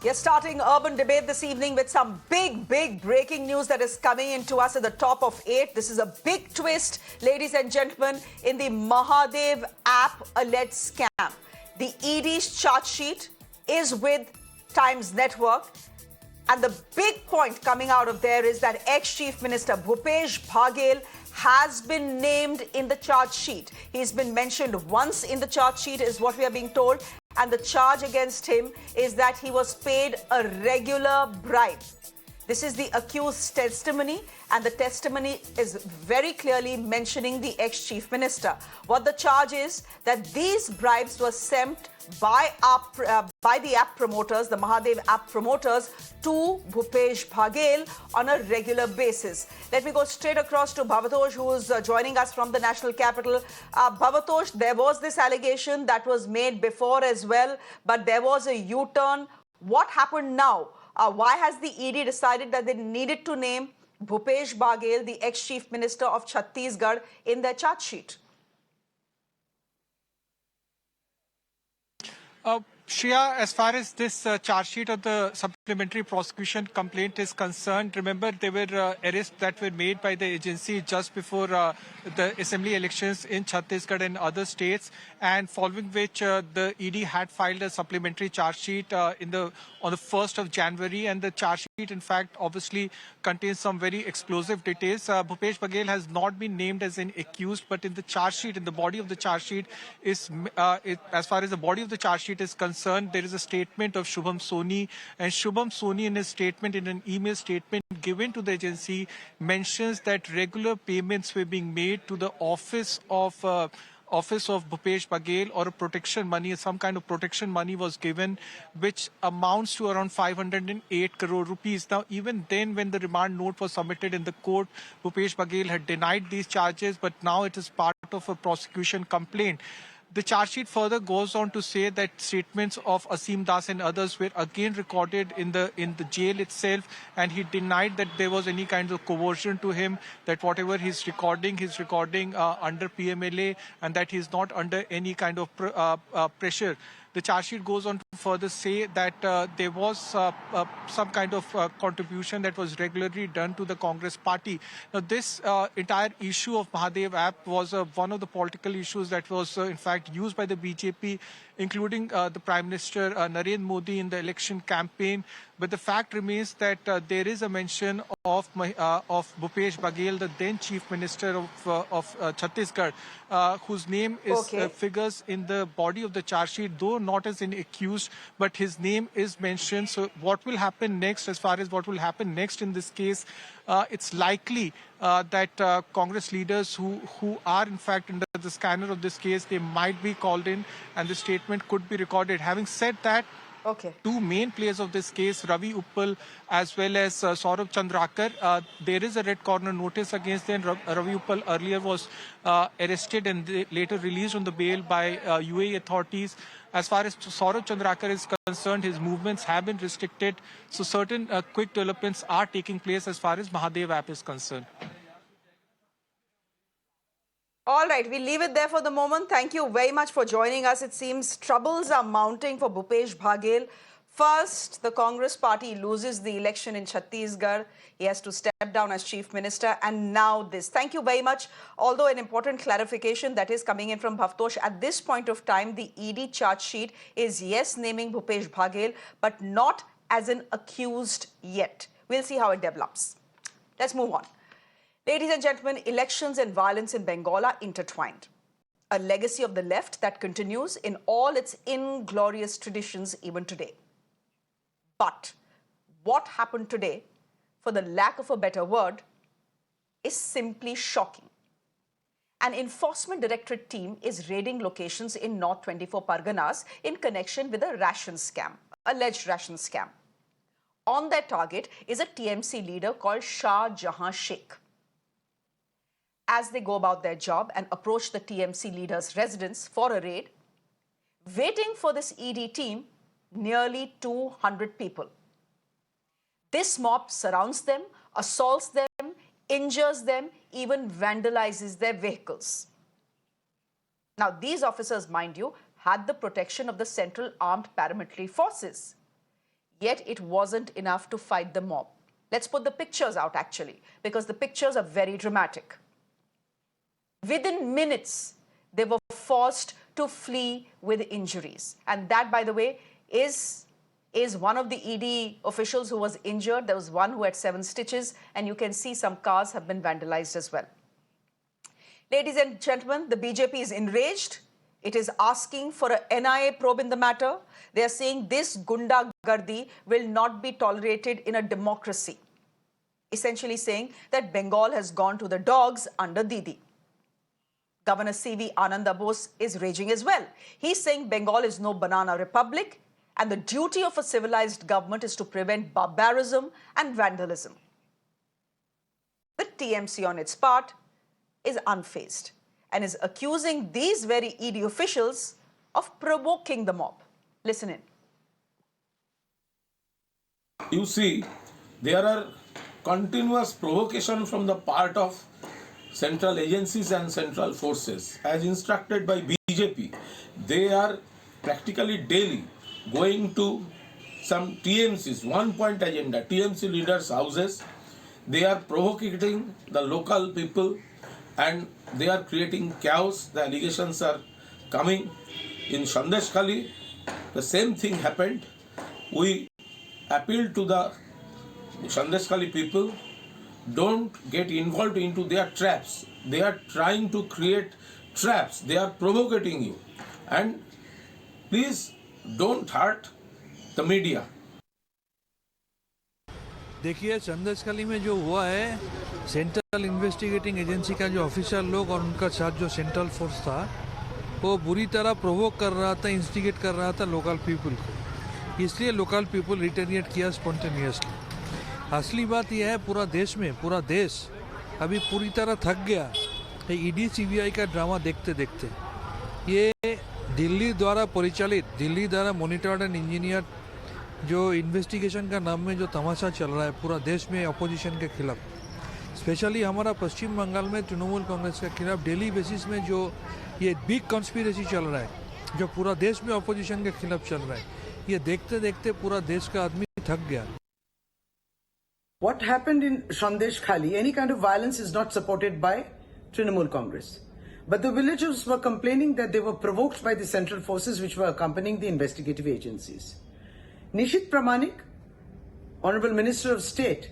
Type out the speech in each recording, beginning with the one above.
You're starting Urban Debate this evening with some big breaking news that is coming into us at the top of 8. This is a big twist, ladies and gentlemen, in the Mahadev app alleged scam. The ED's charge sheet is with Times Network. And the big point coming out of there is that ex-Chief Minister Bhupesh Baghel has been named in the charge sheet. He's been mentioned once in the charge sheet is what we are being told. And the charge against him is that he was paid a regular bribe. This is the accused's testimony, and the testimony is very clearly mentioning the ex-chief minister. What the charge is, that these bribes were sent by the app promoters, the Mahadev app promoters, to Bhupesh Baghel on a regular basis. Let me go straight across to Bhavatosh, who is joining us from the national capital. Bhavatosh, there was this allegation that was made before as well, but there was a U-turn. What happened now? Why has the ED decided that they needed to name Bhupesh Baghel, the ex-chief minister of Chhattisgarh, in their charge sheet? Shreya, as far as this charge sheet of the supplementary prosecution complaint is concerned, remember there were arrests that were made by the agency just before the assembly elections in Chhattisgarh and other states, and following which the ED had filed a supplementary charge sheet on the 1st of January, and the charge sheet, in fact, obviously contains some very explosive details. Bhupesh Baghel has not been named as an accused, but in the charge sheet, in the body of the charge sheet, as far as the body of the charge sheet is concerned, there is a statement of Shubham Soni, and Shubham Soni in his statement, in an email statement given to the agency, mentions that regular payments were being made to the office of Bhupesh Baghel, or a protection money, some kind of protection money was given, which amounts to around 508 crore rupees. Now, even then, when the remand note was submitted in the court, Bhupesh Baghel had denied these charges, but now it is part of a prosecution complaint. The charge sheet further goes on to say that statements of Asim Das and others were again recorded in the jail itself, and he denied that there was any kind of coercion to him, that whatever he's recording under PMLA, and that he's not under any kind of pressure. The charge sheet goes on to further say that there was some kind of contribution that was regularly done to the Congress party. Now, this entire issue of Mahadev app was one of the political issues that was, in fact, used by the BJP, including the Prime Minister Narendra Modi in the election campaign. But the fact remains that there is a mention of Bhupesh Baghel, the then Chief Minister of Chhattisgarh, whose name is figures in the body of the charge sheet, though not as an accused, but his name is mentioned. So what will happen next, as far as what will happen next in this case, it's likely that Congress leaders who are in fact under the scanner of this case, they might be called in and the statement could be recorded. Having said that, two main players of this case, Ravi Uppal as well as Saurabh Chandrakar, there is a red corner notice against them. Ravi Uppal earlier was arrested and later released on the bail by UAE authorities. As far as Saurabh Chandrakar is concerned, his movements have been restricted. So certain quick developments are taking place as far as Mahadev app is concerned. All right, we'll leave it there for the moment. Thank you very much for joining us. It seems troubles are mounting for Bhupesh Baghel. First, the Congress party loses the election in Chhattisgarh. He has to step down as chief minister. And now this. Thank you very much. Although an important clarification that is coming in from Bhavtosh, at this point of time, the ED charge sheet is, yes, naming Bhupesh Baghel, but not as an accused yet. We'll see how it develops. Let's move on. Ladies and gentlemen, elections and violence in Bengal are intertwined. A legacy of the left that continues in all its inglorious traditions even today. But what happened today, for the lack of a better word, is simply shocking. An Enforcement Directorate team is raiding locations in North 24 Parganas in connection with a ration scam, alleged ration scam. On their target is a TMC leader called Shahjahan Sheikh. As they go about their job and approach the TMC leader's residence for a raid, waiting for this ED team, nearly 200 people. This mob surrounds them, assaults them, injures them, even vandalizes their vehicles. Now, these officers, mind you, had the protection of the Central Armed Paramilitary Forces. Yet it wasn't enough to fight the mob. Let's put the pictures out actually, because the pictures are very dramatic. Within minutes, they were forced to flee with injuries. And that, by the way, is one of the ED officials who was injured. There was one who had 7 stitches, and you can see some cars have been vandalized as well. Ladies and gentlemen, the BJP is enraged. It is asking for a NIA probe in the matter. They are saying this gundagardi will not be tolerated in a democracy. Essentially saying that Bengal has gone to the dogs under Didi. Governor CV Ananda Bose is raging as well. He's saying Bengal is no banana republic, and the duty of a civilized government is to prevent barbarism and vandalism. The TMC on its part is unfazed and is accusing these very ED officials of provoking the mob. Listen in. You see, there are continuous provocation from the part of central agencies and central forces. As instructed by BJP, they are practically daily going to some TMCs, one-point agenda, TMC leaders' houses. They are provoking the local people and they are creating chaos. The allegations are coming. In Sandeshkhali, the same thing happened. We appeal to the Sandeshkhali people, don't get involved into their traps. They are trying to create traps. They are provoking you. And please don't hurt the media. देखिए संदेशखाली में जो हुआ है, central investigating agency का जो officer लोग और उनका साथ जो सेंट्रल फोर्स था, वो बुरी तरह प्रोवोक कर रहा था, इंस्टिगेट कर रहा था लोकल पीपल को. इसलिए लोकल पीपल रिटेलिएट किया स्पॉन्टेनियसली. असली बात यह है, पूरा देश अभी पूरी तरह थक गया है ईडी सीबीआई का ड्रामा देखते देखते. ये दिल्ली द्वारा परिचालित, दिल्ली द्वारा मॉनिटर्ड एंड इंजीनियर जो इन्वेस्टिगेशन का नाम में जो तमाशा चल रहा है पूरा देश में अपोजिशन के खिलाफ, स्पेशली हमारा पश्चिम बंगाल में तृणमूल कांग्रेस के खिलाफ डेली बेसिस में जो ये बिग कॉन्स्पिरेसी चल रहा है, जो पूरा देश में अपोजिशन के खिलाफ चल रहा है, ये देखते देखते पूरा देश का आदमी थक गया. What happened in Sandesh Khali, any kind of violence is not supported by Trinamool Congress. But the villagers were complaining that they were provoked by the central forces which were accompanying the investigative agencies. Nishit Pramanik, Honorable Minister of State,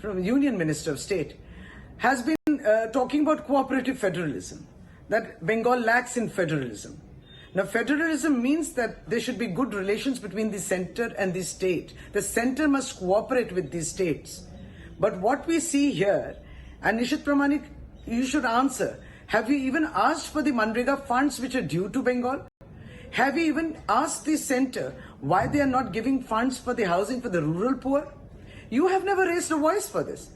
from Union Minister of State, has been talking about cooperative federalism, that Bengal lacks in federalism. Now, federalism means that there should be good relations between the center and the state. The center must cooperate with the states. But what we see here, and Nishit Pramanik, you should answer, have you even asked for the Manrega funds which are due to Bengal? Have you even asked the center why they are not giving funds for the housing for the rural poor? You have never raised a voice for this.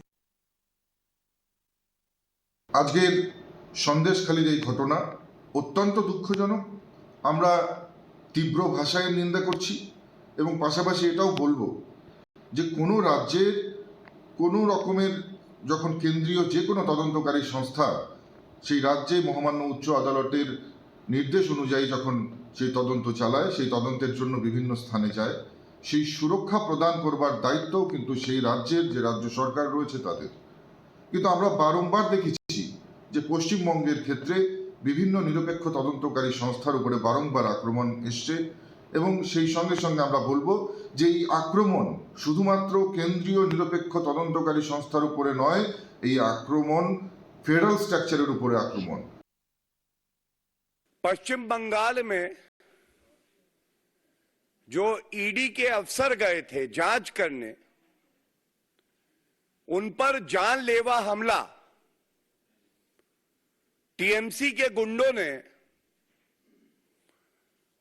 আজকের সন্দেশখালির এই ঘটনা অত্যন্ত দুঃখজনক. আমরা তীব্র ভাষায় নিন্দা করছি এবং পাশাপাশি এটাও বলবো যে কোনো রাজ্যের কোনো রকমের যখন কেন্দ্রীয় যে কোনো তদন্তকারী সংস্থা সেই রাজ্যে মহামান্য উচ্চ আদালতের নির্দেশ অনুযায়ী যখন সেই তদন্ত চালায়, সেই তদন্তের জন্য বিভিন্ন স্থানে যায়, সেই সুরক্ষা প্রদান করবার দায়িত্বও কিন্তু সেই রাজ্যের যে রাজ্য সরকার রয়েছে তাদের. কিন্তু আমরা বারংবার দেখেছি যে পশ্চিমবঙ্গের ক্ষেত্রে বিভিন্ন নিরপেক্ষ তদন্তকারী সংস্থার উপরে বারংবার আক্রমণ এসছে এবং সেই সঙ্গে সঙ্গে আমরা বলবো যে এই আক্রমণ শুধুমাত্র কেন্দ্রীয় নিরপেক্ষ তদন্তকারী সংস্থার উপরে নয়, এই আক্রমণ फेडरल स्ट्रक्चर ऊपर आक्रमण. पश्चिम बंगाल में जो ईडी के अफसर गए थे जांच करने, उन पर जानलेवा हमला टीएमसी के गुंडों ने,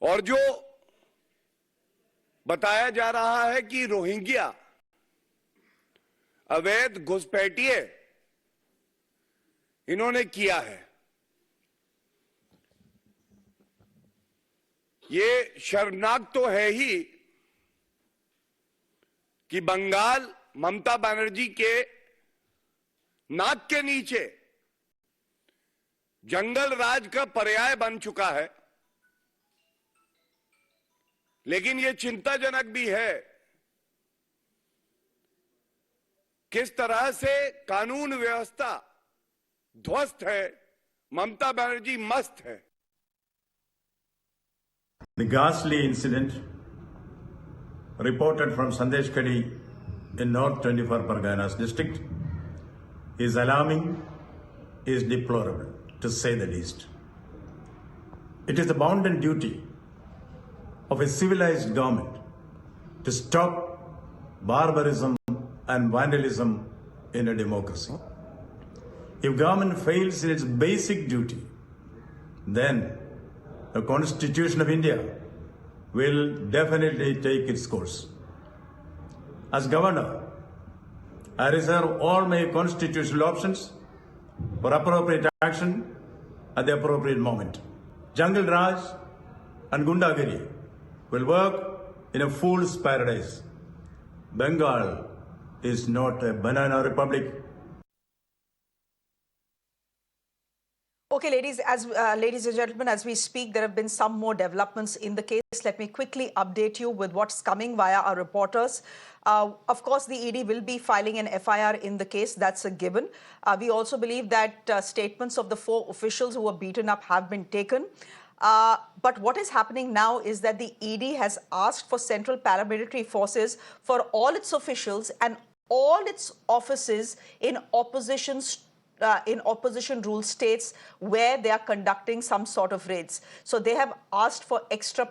और जो बताया जा रहा है कि रोहिंग्या अवैध घुसपैठिए इन्होंने किया है. ये शर्मनाक तो है ही कि बंगाल ममता बनर्जी के नाक के नीचे जंगल राज का पर्याय बन चुका है. लेकिन ये चिंताजनक भी है किस तरह से कानून व्यवस्था ध्वस्त है, ममता बनर्जी मस्त है। The ghastly incident reported from Sandeshkhadi in North 24 Parganas district is alarming, is deplorable, to say the least. It is the bounden duty of a civilized government to stop barbarism and vandalism in a democracy. If government fails in its basic duty, then the Constitution of India will definitely take its course. As Governor, I reserve all my constitutional options for appropriate action at the appropriate moment. Jungle Raj and Gundagiri will work in a fool's paradise. Bengal is not a banana republic. Okay, ladies and gentlemen, as we speak, there have been some more developments in the case. Let me quickly update you with what's coming via our reporters. Of course, the ED will be filing an FIR in the case. That's a given. We also believe that statements of the 4 officials who were beaten up have been taken. But what is happening now is that the ED has asked for central paramilitary forces for all its officials and all its offices in opposition rule states where they are conducting some sort of raids. So they have asked for extra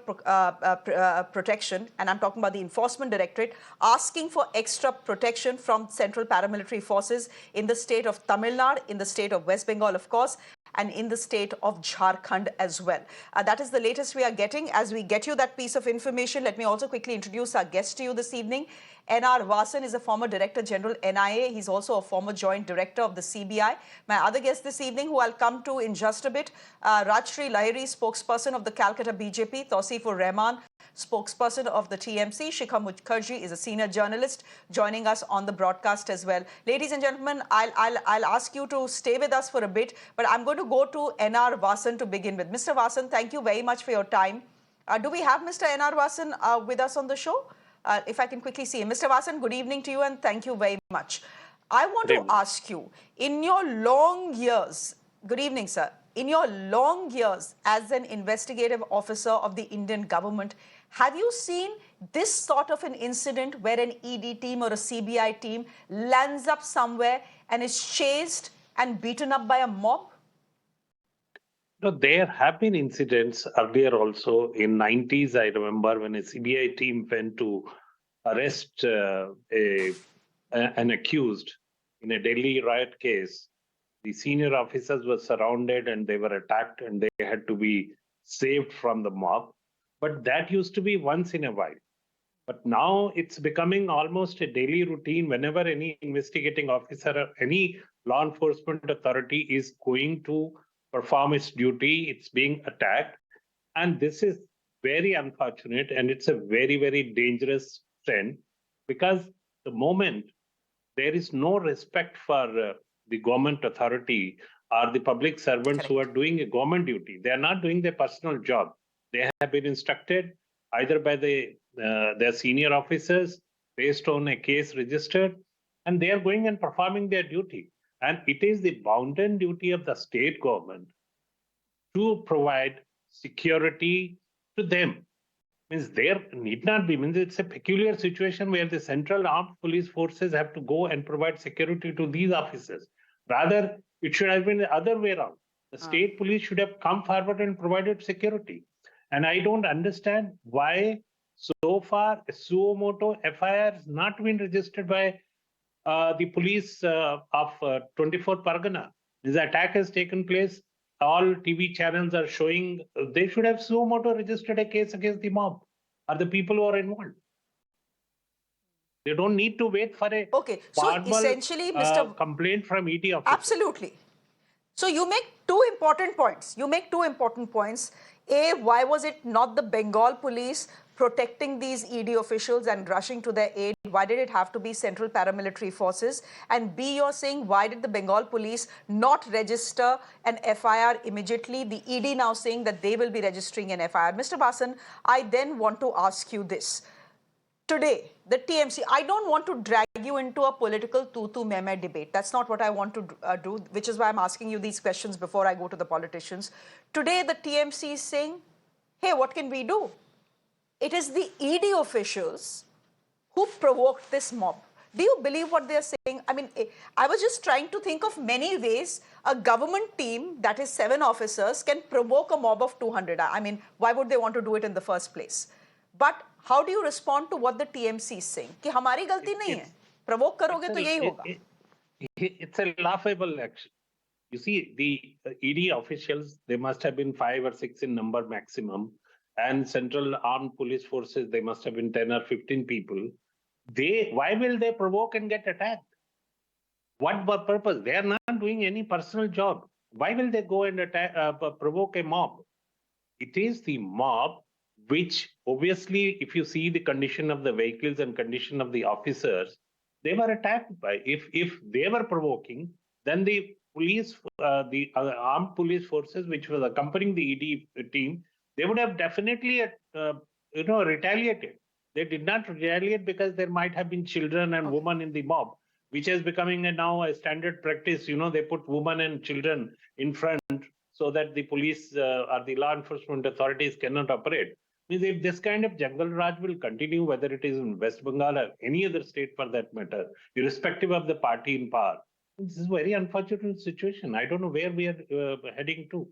protection, and I'm talking about the Enforcement Directorate, asking for extra protection from central paramilitary forces in the state of Tamil Nadu, in the state of West Bengal, of course, and in the state of Jharkhand as well. That is the latest we are getting. As we get you that piece of information, let me also quickly introduce our guest to you this evening. N.R. Wasan is a former Director General NIA. He's also a former Joint Director of the CBI. My other guest this evening, who I'll come to in just a bit, Rajshri Lahiri, spokesperson of the Calcutta BJP, Tausifur Rahman, spokesperson of the TMC. Shikha Mukherjee is a senior journalist joining us on the broadcast as well. Ladies and gentlemen, I'll ask you to stay with us for a bit, but I'm going to go to N.R. Wasan to begin with. Mr. Wasan, thank you very much for your time. Do we have Mr. N.R. Wasan with us on the show? If I can quickly see him. Mr. Wasan, good evening to you and thank you very much. I want to ask you, in your long years, good evening, sir, in your long years as an investigative officer of the Indian government, have you seen this sort of an incident where an ED team or a CBI team lands up somewhere and is chased and beaten up by a mob? No, there have been incidents earlier also. In 90s, I remember when a CBI team went to arrest an accused in a Delhi riot case. The senior officers were surrounded and they were attacked and they had to be saved from the mob. But that used to be once in a while. But now it's becoming almost a daily routine whenever any investigating officer or any law enforcement authority is going to perform its duty, it's being attacked. And this is very unfortunate and it's a very, very dangerous trend because the moment there is no respect for the government authority or the public servants who are doing a government duty, they are not doing their personal job. They have been instructed either by their senior officers based on a case registered, and they are going and performing their duty. And it is the bounden duty of the state government to provide security to them. Means there need not be, means it's a peculiar situation where the central armed police forces have to go and provide security to these officers. Rather, it should have been the other way around. The state police should have come forward and provided security. And I don't understand why so far a suo moto FIR has not been registered by the police of 24 Pargana. This attack has taken place. All TV channels are showing, they should have suo moto registered a case against the mob or the people who are involved. They don't need to wait for a formal essentially, Mr. complaint from ED officer. Absolutely. So you make two important points. A, why was it not the Bengal police protecting these ED officials and rushing to their aid? Why did it have to be central paramilitary forces? And B, you're saying, why did the Bengal police not register an FIR immediately? The ED now saying that they will be registering an FIR. Mr. Wasan, I then want to ask you this. Today, the TMC, I don't want to drag drag you into a political tu-tu meh-meh debate. That's not what I want to do, which is why I'm asking you these questions before I go to the politicians. Today, the TMC is saying, hey, what can we do? It is the ED officials who provoked this mob. Do you believe what they're saying? I mean, I was just trying to think of many ways a government team that is 7 officers can provoke a mob of 200. I mean, why would they want to do it in the first place? But how do you respond to what the TMC is saying? कि हमारी गलती नहीं है, provoke करोगे तो यही होगा. It's a laughable action. You see, the ED officials, they must have been 5 or 6 in number maximum, and Central Armed Police Forces, they must have been 10 or 15 people. Why will they provoke and get attacked? What purpose? They are not doing any personal job. Why will they go and attack, provoke a mob? It is the mob which, obviously, if you see the condition of the vehicles and condition of the officers, they were attacked by. If they were provoking, then the police, the armed police forces, which was accompanying the ED team, they would have definitely, retaliated. They did not retaliate because there might have been children and women in the mob, which is becoming now a standard practice. They put women and children in front so that the police or the law enforcement authorities cannot operate. Means if this kind of jungle raj will continue, whether it is in West Bengal or any other state for that matter, irrespective of the party in power, this is a very unfortunate situation. I don't know where we are heading to.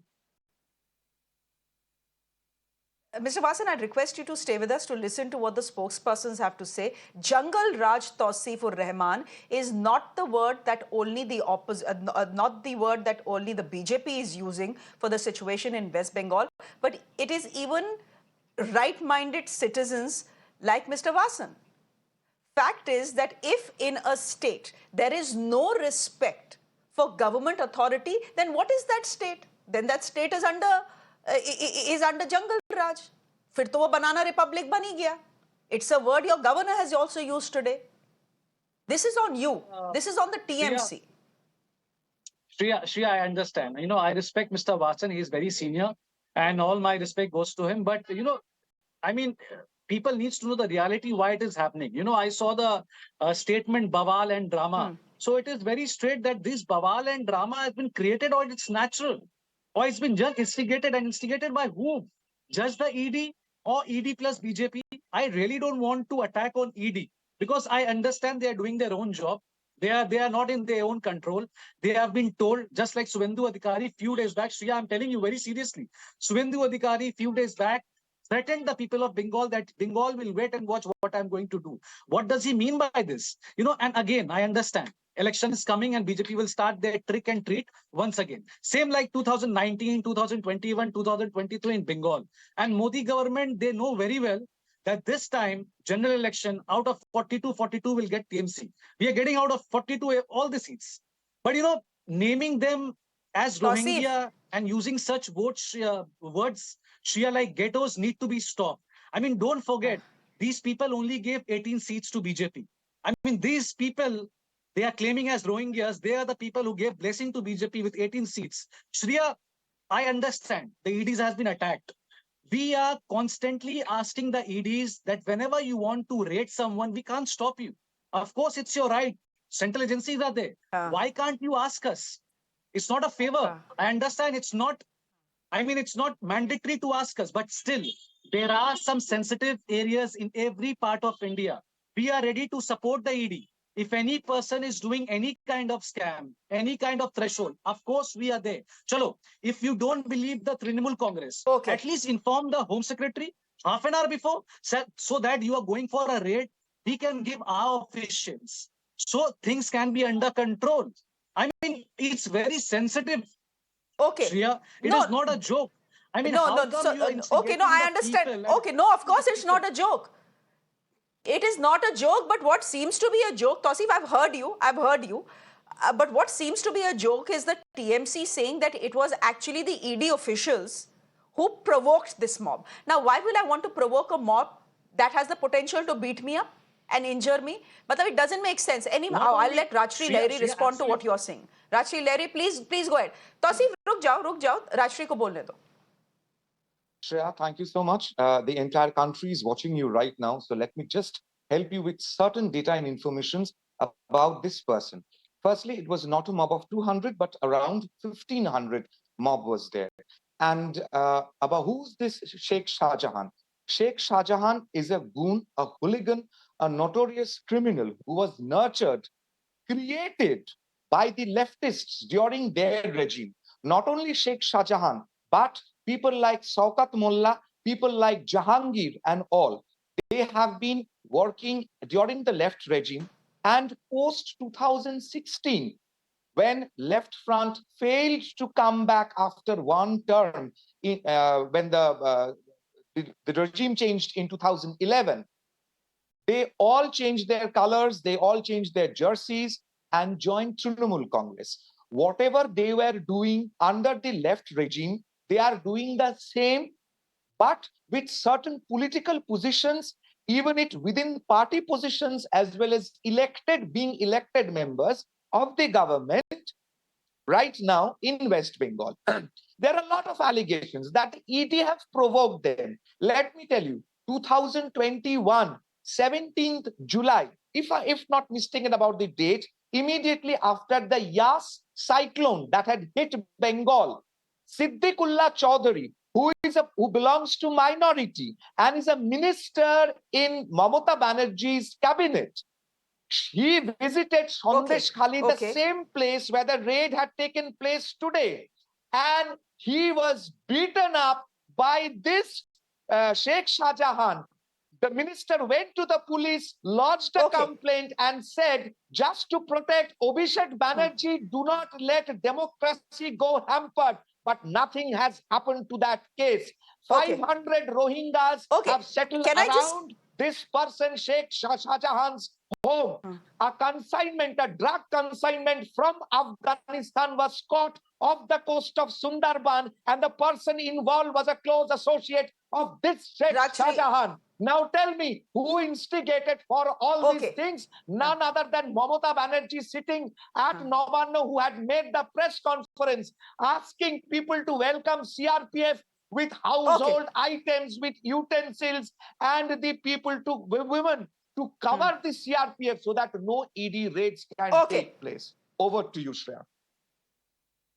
Mr. Wasan, I'd request you to stay with us to listen to what the spokespersons have to say. Jungle Raj Tawseefur Rahman is not the word that only the not the word that only the BJP is using for the situation in West Bengal, but it is even right-minded citizens like Mr. Wasan. Fact is that if in a state there is no respect for government authority, then what is that state? Then that state is under jungle raj. फिर तो वो banana republic बनी गया. It's a word your governor has also used today. This is on you. This is on the TMC. Shreya, I understand. I respect Mr. Wasan. He is very senior, and all my respect goes to him. But people needs to know the reality why it is happening. I saw the statement Bawal and drama. So it is very straight that this Bawal and drama has been created, or it's natural, or it's been just instigated, and instigated by who? Just the ED or ED plus BJP? I really don't want to attack on ED because I understand they are doing their own job. They are not in their own control. They have been told, just like Suvendu Adhikari few days back. Shreya, I'm telling you very seriously. Suvendu Adhikari few days back threatened the people of Bengal that Bengal will wait and watch what I'm going to do. What does he mean by this? And again, I understand. Election is coming and BJP will start their trick and treat once again. Same like 2019, 2021, 2022 in Bengal. And Modi government, they know very well that this time, general election, out of 42 will get TMC. We are getting out of 42 all the seats. But, naming them as Rohingya and using such words, Shreya, like ghettos need to be stopped. Don't forget, these people only gave 18 seats to BJP. These people, they are claiming as Rohingyas, they are the people who gave blessing to BJP with 18 seats. Shreya, I understand the EDs has been attacked. We are constantly asking the EDs that whenever you want to rate someone, we can't stop you. Of course, it's your right. Central agencies are there. Why can't you ask us? It's not a favor. I understand it's not mandatory to ask us, but still, there are some sensitive areas in every part of India. We are ready to support the ED. If any person is doing any kind of scam, any kind of threshold, of course we are there. Chalo, if you don't believe the Trinamool Congress, at least inform the Home Secretary half an hour before, so that you are going for a raid, we can give our officials. So things can be under control. It's very sensitive. Shreya, it is not a joke. I understand. Of course it's not a joke. It is not a joke, but what seems to be a joke, Tawseef, I've heard you. But what seems to be a joke is the TMC saying that it was actually the ED officials who provoked this mob. Now, why will I want to provoke a mob that has the potential to beat me up and injure me? But it doesn't make sense. Anyhow, I'll let Rajshri Lahiri respond to what you're saying. Rajshri Lahiri, please go ahead. Tawseef, ruk jao. Rajshri ko bolne do. Shreya, thank you so much. The entire country is watching you right now. So let me just help you with certain data and informations about this person. Firstly, it was not a mob of 200, but around 1,500 mob was there. And about who's this Sheikh Shahjahan? Sheikh Shahjahan is a goon, a hooligan, a notorious criminal who was nurtured, created by the leftists during their regime. Not only Sheikh Shahjahan, but people like Saukat Mullah, people like Jahangir and all. They have been working during the left regime and post 2016, when Left Front failed to come back after one term, when the regime changed in 2011. They all changed their colors, they all changed their jerseys and joined Trinamool Congress. Whatever they were doing under the left regime, they are doing the same, but with certain political positions, even it within party positions, as well as being elected members of the government right now in West Bengal. There are a lot of allegations that ED have provoked them. Let me tell you, 2021, 17th July, if not mistaken about the date, immediately after the Yas cyclone that had hit Bengal, Siddiqullah Chaudhary, who belongs to minority and is a minister in Mamata Banerjee's cabinet, he visited Sandesh Khali, the same place where the raid had taken place today. And he was beaten up by this Sheikh Shahjahan. The minister went to the police, lodged a complaint and said, just to protect Abhishek Banerjee, do not let democracy go hampered. But nothing has happened to that case. 500 Rohingyas have settled around this person, Sheikh Shahjahan's home. A consignment, a drug consignment from Afghanistan was caught off the coast of Sundarban, and the person involved was a close associate of this Sheikh Shahjahan. Now tell me, who instigated for all these things? None other than Mamata Banerjee sitting at Navanna, who had made the press conference asking people to welcome CRPF with household items, with utensils, and the people to women to cover the CRPF so that no ED raids can take place. Over to you, Shreya.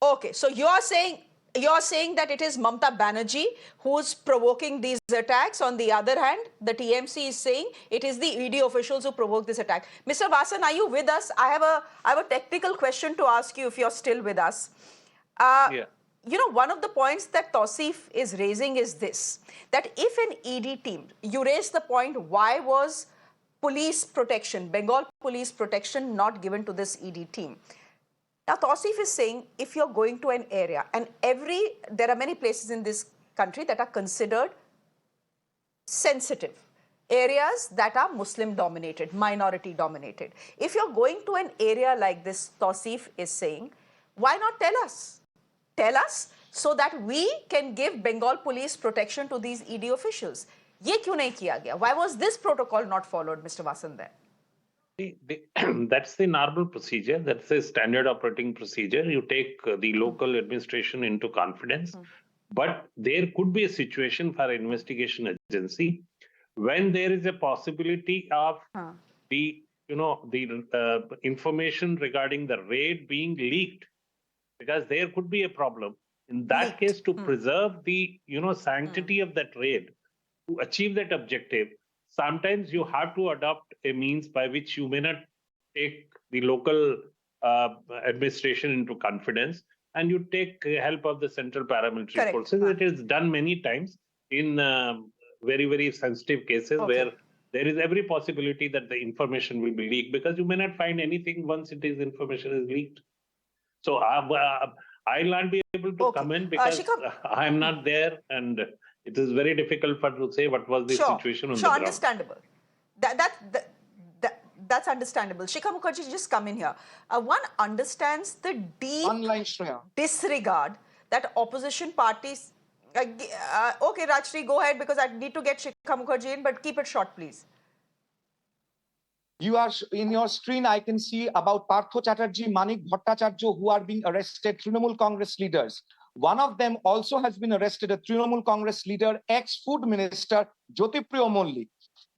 Okay, so you're saying that it is Mamata Banerjee who's provoking these attacks. On the other hand, the TMC is saying it is the ED officials who provoked this attack. Mr. Wasan, are you with us? I have a technical question to ask you if you're still with us. You know, one of the points that Tausif is raising is this, that if an ED team, you raised the point, why was police protection, Bengal police protection, not given to this ED team? Now, Tausif is saying if you're going to an area, and there are many places in this country that are considered sensitive, areas that are Muslim dominated, minority dominated. If you're going to an area like this, Tausif is saying, why not tell us? Tell us so that we can give Bengal police protection to these ED officials. Ye kyun nahi kiya gaya? Why was this protocol not followed, Mr. Wasan, there? That's the normal procedure. That's the standard operating procedure. You take the local administration into confidence. But there could be a situation for an investigation agency when there is a possibility of the information regarding the raid being leaked, because there could be a problem. In that case, to preserve the sanctity of that raid, to achieve that objective, sometimes you have to adopt a means by which you may not take the local administration into confidence, and you take help of the central paramilitary forces. It is done many times in very, very sensitive cases where there is every possibility that the information will be leaked, because you may not find anything once information is leaked. So I'll not be able to comment because I'm not there, and it is very difficult to say what was the situation on the ground. Understandable. That's understandable. Shikha Mukherjee, just come in here. One understands the deep disregard that opposition parties... okay, Rajshri, go ahead, because I need to get Shikha Mukherjee in, but keep it short, please. You are in your screen. I can see about Partho Chatterjee, Manik Bhattacharya, who are being arrested, Trinamool Congress leaders. One of them also has been arrested, a Trinamool Congress leader, ex-food minister, Jyotipriya Molli.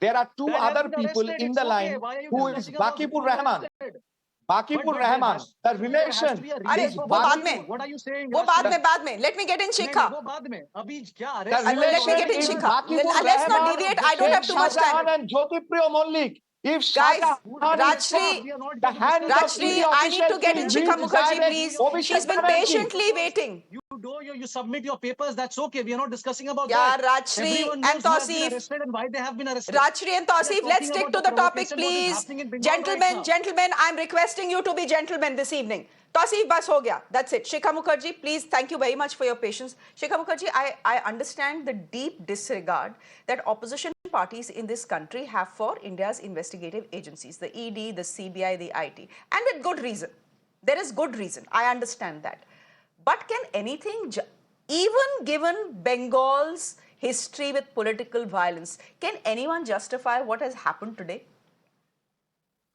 There are two That has other been people arrested. in It's the okay. line Why are you who is discussing about Bakibur who is Rahman. arrested? Bakibur But there Rahman, has, the there has to relation be a अरे is reason for वो बाद Bakibur. में What are you saying, वो बाद Rashmi? में बाद में let me get in नहीं Shikha. वो बाद में अभी क्या the arrest Let me relation get in is Shikha. Bakibur Let's not Rahman, deviate. I don't Sheikh have too much time. Shahjahan and Jyotipriya Mollik. If Guys, who's Shahjahan being is arrested? Rajshri, caught, We are not the going to discuss hands of about Rajshri, ED this. I need to officials get will in Let Shikha reach me Mukherjee, direct please. Abhishek She's been Banerjee. patiently waiting. You submit your papers. That's okay. We are not discussing about Yeah, that. Rajshri Everyone and knows who has been Tausif. arrested and why they have been arrested. Rajshri and We are Tausif, let's talking stick about to the the topic, provocation, what is please. happening in Bengal right Gentlemen, now. gentlemen, I'm requesting you to be gentlemen this evening. Tausif, bas ho gaya. That's it. Shikha Mukherjee, please, thank you very much for your patience. Shikha Mukherjee, I understand the deep disregard that opposition parties in this country have for India's investigative agencies, the ED, the CBI, the IT, and with good reason. There is good reason. I understand that. But can anything, even given Bengal's history with political violence, can anyone justify what has happened today?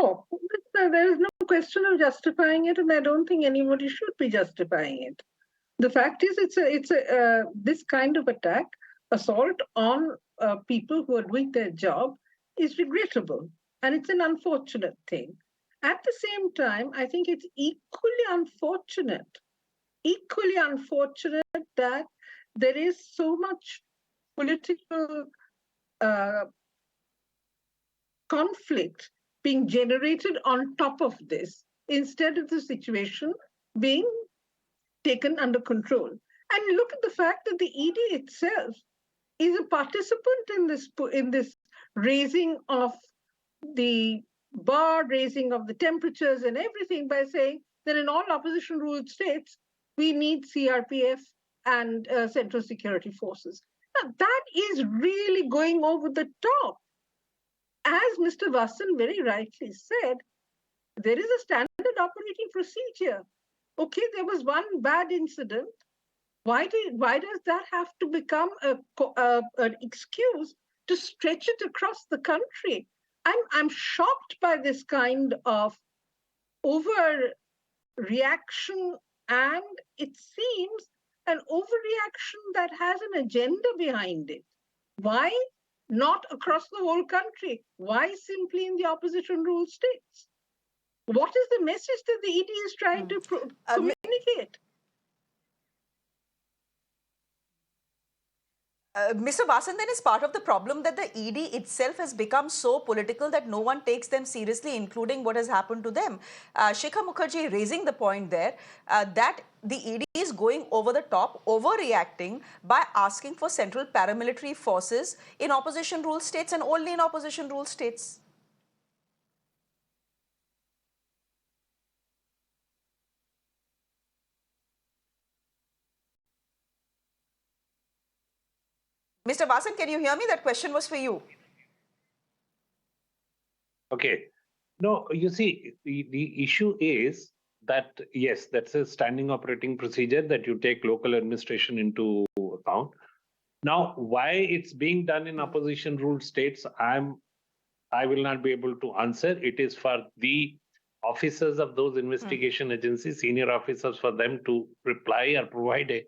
No, there is no question of justifying it, and I don't think anybody should be justifying it. The fact is, this kind of attack, assault on people who are doing their job, is regrettable, and it's an unfortunate thing. At the same time, I think it's equally unfortunate that there is so much political conflict being generated on top of this instead of the situation being taken under control. And look at the fact that the ED itself is a participant in this raising of the bar, raising of the temperatures and everything by saying that in all opposition ruled states, we need CRPF and Central Security Forces. Now, that is really going over the top. As Mr. Wasan very rightly said, there is a standard operating procedure. Okay, there was one bad incident. Why does that have to become an excuse to stretch it across the country? I'm shocked by this kind of overreaction, and it seems an overreaction that has an agenda behind it. Why not across the whole country? Why simply in the opposition ruled states? What is the message that the ED is trying to communicate? Mr. Wasan, then is part of the problem that the ED itself has become so political that no one takes them seriously, including what has happened to them. Shikha Mukherjee raising the point there that the ED is going over the top, overreacting by asking for central paramilitary forces in opposition ruled states and only in opposition ruled states. Mr. Wasan, can you hear me? That question was for you. Okay. No, you see, the issue is that, yes, that's a standing operating procedure that you take local administration into account. Now, why it's being done in opposition ruled states, I will not be able to answer. It is for the officers of those investigation agencies, senior officers, for them to reply or provide a,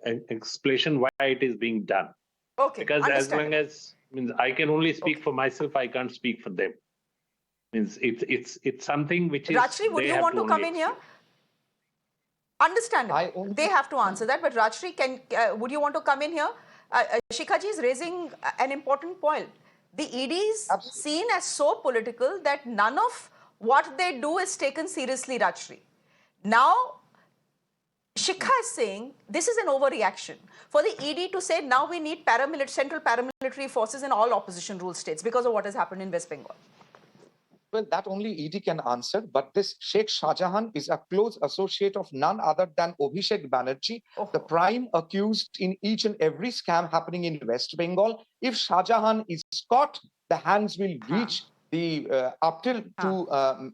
an explanation why it is being done. Okay, because as long as I can only speak for myself, I can't speak for them. Means it's something which is. Rajshri, would you want to come in here? Understandable. They have to answer that. But Rajshri, would you want to come in here? Shikhaji is raising an important point. The ED is seen as so political that none of what they do is taken seriously, Rajshri. Now, Shikha is saying this is an overreaction for the ED to say now we need central paramilitary forces in all opposition ruled states because of what has happened in West Bengal. Well, that only ED can answer, but this Sheikh Shahjahan is a close associate of none other than Abhishek Banerjee, the prime accused in each and every scam happening in West Bengal. If Shahjahan is caught, the hands will reach up till to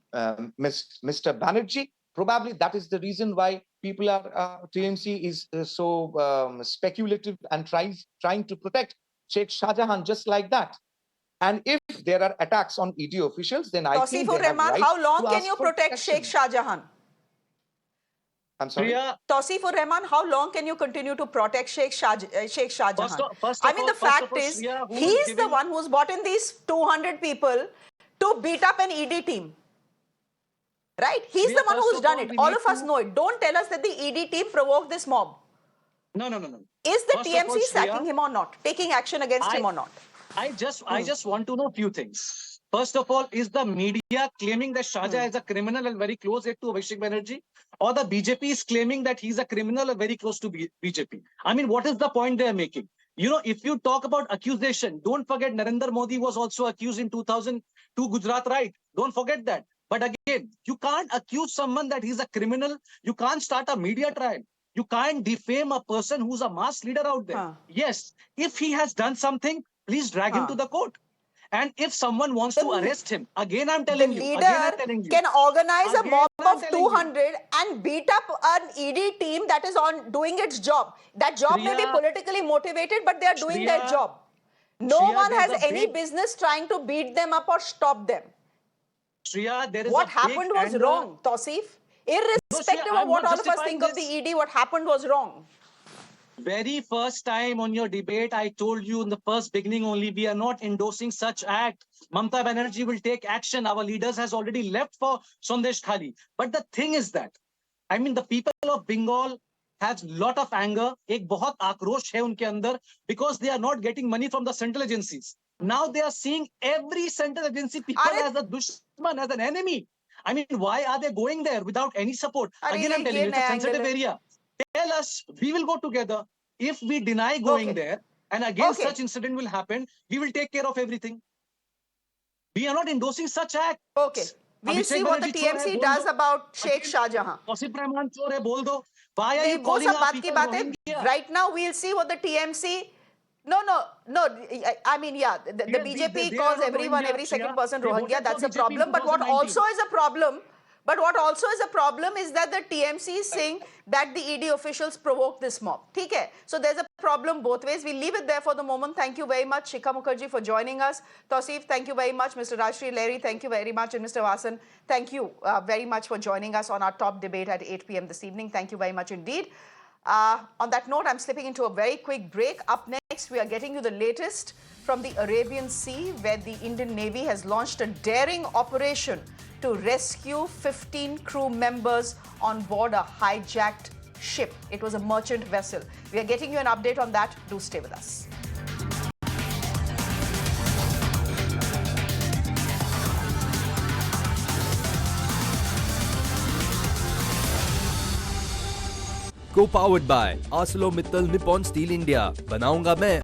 Mr. Banerjee. Probably that is the reason why people are, TMC is so speculative and trying to protect Sheikh Shahjahan just like that. And if there are attacks on ED officials, then I think they have right how long to can ask you for protect protection. Sheikh Shahjahan? I'm sorry. Tausif ur Rahman, how long can you continue to protect Sheikh Shahjahan? First I of mean, all, the fact is, Shreya, who is he's the giving- one who's brought in these 200 people to beat up an ED team. Right? He's Shreya, the one first who's of done all, it. we All need of us to- know it. Don't tell us that the ED team provoked this mob. No. Is the First of all, TMC Shreya, sacking him or not? Taking action against him or not? I just want to know a few things. First of all, is the media claiming that Shahjahan is a criminal and very close to Abhishek Banerjee, or the BJP is claiming that he's a criminal and very close to BJP? I mean, what is the point they are making? You know, if you talk about accusation, don't forget Narendra Modi was also accused in 2002 Gujarat, right? Don't forget that. But again, you can't accuse someone that he's a criminal. You can't start a media trial. You can't defame a person who's a mass leader out there. Yes, if he has done something, please drag him to the court. And if someone wants to arrest him, again I'm telling you, leader can organize a mob of 200 and beat up an ED team that is on doing its job. That job may be Shreya, politically motivated, but they are doing their Shreya, job. No Shreya, one there's has a any big- business trying to beat them up or stop them. Shreya, there is What a happened big was anger. wrong, Tausif. Irrespective Shreya, of I'm what not all of us think justifying of the this. ED, what happened was wrong. Very first time on your debate, I told you in the first beginning only, we are not endorsing such act. Mamata Banerjee will take action. Our leaders has already left for Sandesh Khali. But the thing is that, I mean, the people of Bengal have lot of anger. एक बहुत आक्रोश है उनके अंदर because they are not getting money from the central agencies. Now they are seeing every central agency people as a dushman, as an enemy. I mean, why are they going there without any support? Again, I'm telling you, it's a sensitive area. Tell us, we will go together. If we deny going there, and again such incident will happen, we will take care of everything. We are not endorsing such act. Okay. We'll see what the TMC does about Sheikh Shahjahan. Why are you वो calling सब our बात की people बात है. Rohingya? Right now, we'll see what the TMC. No. I mean, yeah, the BJP they calls are not everyone, Rohingya, every second Shreya. person They Rohingya. voted That's for a BJP in problem. But what 2019. also is a problem. But what also is a problem is that the TMC is saying that the ED officials provoked this mob. ठीक है? So there's a problem both ways. We'll leave it there for the moment. Thank you very much, Shikha Mukherjee, for joining us. Tausif, thank you very much. Mr. Rajshri Lahiri, thank you very much. And Mr. Wasan, thank you very much for joining us on our top debate at 8 p.m. this evening. Thank you very much indeed. On that note, I'm slipping into a very quick break. Up next, we are getting you the latest from the Arabian Sea, where the Indian Navy has launched a daring operation to rescue 15 crew members on board a hijacked ship. It was a merchant vessel. We are getting you an update on that. Do stay with us. Co-powered by ArcelorMittal Nippon Steel India. बनाऊंगा मैं